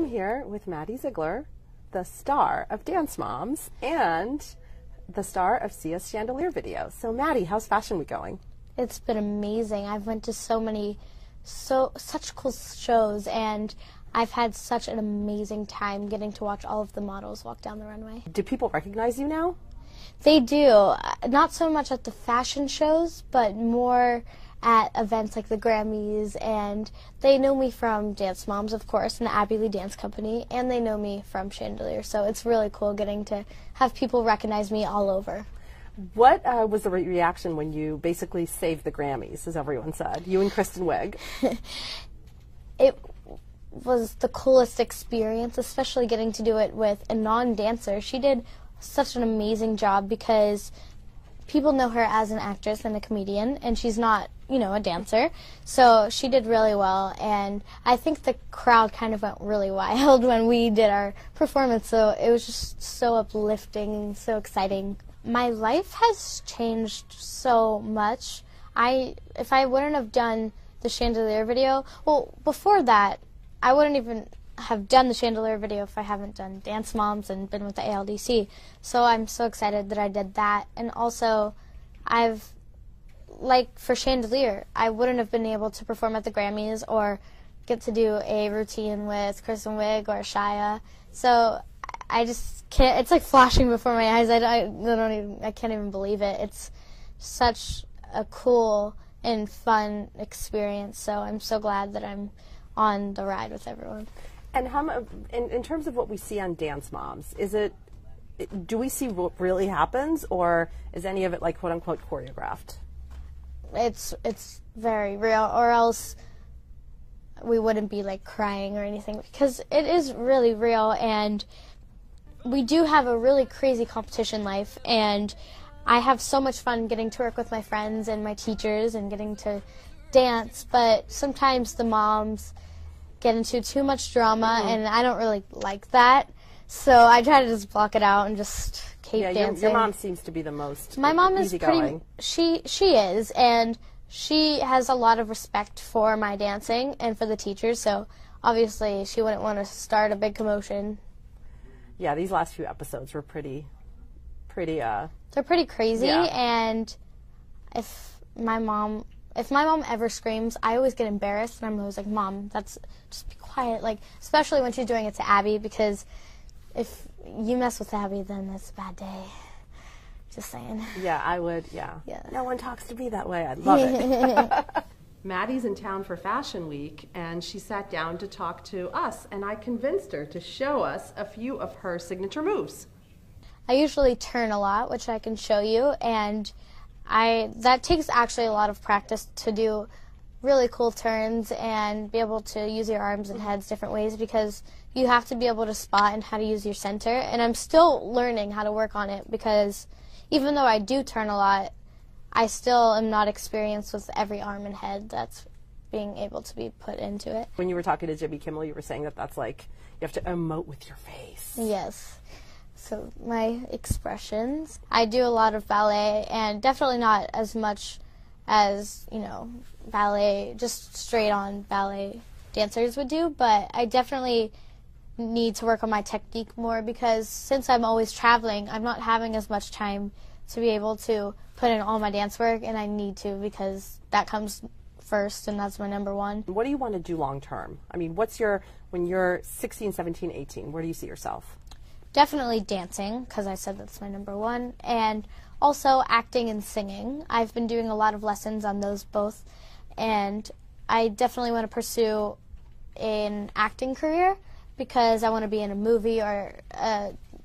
I'm here with Maddie Ziegler, the star of Dance Moms and the star of CS Chandelier videos. So Maddie, how's Fashion Week going? It's been amazing. I've went to such cool shows, and I've had such an amazing time getting to watch all of the models walk down the runway. Do people recognize you now? They do. Not so much at the fashion shows, but more at events like the Grammys, and they know me from Dance Moms, of course, and the Abbey Lee Dance Company, and they know me from Chandelier, so it's really cool getting to have people recognize me all over. What was the reaction when you basically saved the Grammys, as everyone said, you and Kristen Wiig? It was the coolest experience, especially getting to do it with a non-dancer. She did such an amazing job because people know her as an actress and a comedian, and she's not, a dancer. So she did really well, and I think the crowd kind of went really wild when we did our performance, so it was just so uplifting and so exciting. My life has changed so much. If I wouldn't have done the Chandelier video, well, before that, I wouldn't even have done the Chandelier video if I haven't done Dance Moms and been with the ALDC. So I'm so excited that I did that. And also, for Chandelier, I wouldn't have been able to perform at the Grammys or get to do a routine with Kristen Wiig or Shia. So I just can't, it's like flashing before my eyes. I can't even believe it. It's such a cool and fun experience. So I'm so glad that I'm on the ride with everyone. And in terms of what we see on Dance Moms, do we see what really happens, or is any of it like quote unquote choreographed? It's very real, or else we wouldn't be like crying or anything, because it is really real, and we do have a really crazy competition life, and I have so much fun getting to work with my friends and my teachers and getting to dance, but sometimes the moms get into too much drama, and I don't really like that. So I try to just block it out and just keep dancing. Your mom seems to be the most My mom is easygoing. She is, and she has a lot of respect for my dancing and for the teachers, so obviously she wouldn't want to start a big commotion. Yeah, these last few episodes were pretty they're pretty crazy, and if my mom ever screams, I always get embarrassed, and I'm always like, Mom, just be quiet, especially when she's doing it to Abby, because if you mess with Abby, then it's a bad day. Just saying. Yeah, I would, yeah. No one talks to me that way. I love it. Maddie's in town for Fashion Week, and she sat down to talk to us, and I convinced her to show us a few of her signature moves. I usually turn a lot, which I can show you, and that takes actually a lot of practice to do really cool turns and be able to use your arms and heads different ways, because you have to be able to spot and how to use your center, and I'm still learning how to work on it, because even though I do turn a lot, I still am not experienced with every arm and head that's being able to be put into it. When you were talking to Jimmy Kimmel, you were saying that's like you have to emote with your face. Yes. So my expressions. I do a lot of ballet, and definitely not as much as, ballet, just straight on ballet dancers would do, but I definitely need to work on my technique more, because since I'm always traveling, I'm not having as much time to be able to put in all my dance work, and I need to, because that comes first, and that's my number one. What do you want to do long term? I mean, when you're 16, 17, 18, where do you see yourself? Definitely dancing, because I said that's my number one, and also acting and singing. I've been doing a lot of lessons on those both, and I definitely want to pursue an acting career, because I want to be in a movie or,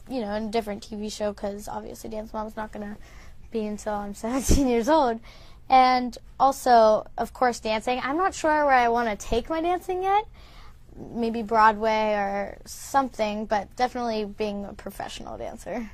in a different TV show, because obviously Dance Mom's not going to be until I'm 17 years old. And also, of course, dancing. I'm not sure where I want to take my dancing yet. Maybe Broadway or something, but definitely being a professional dancer.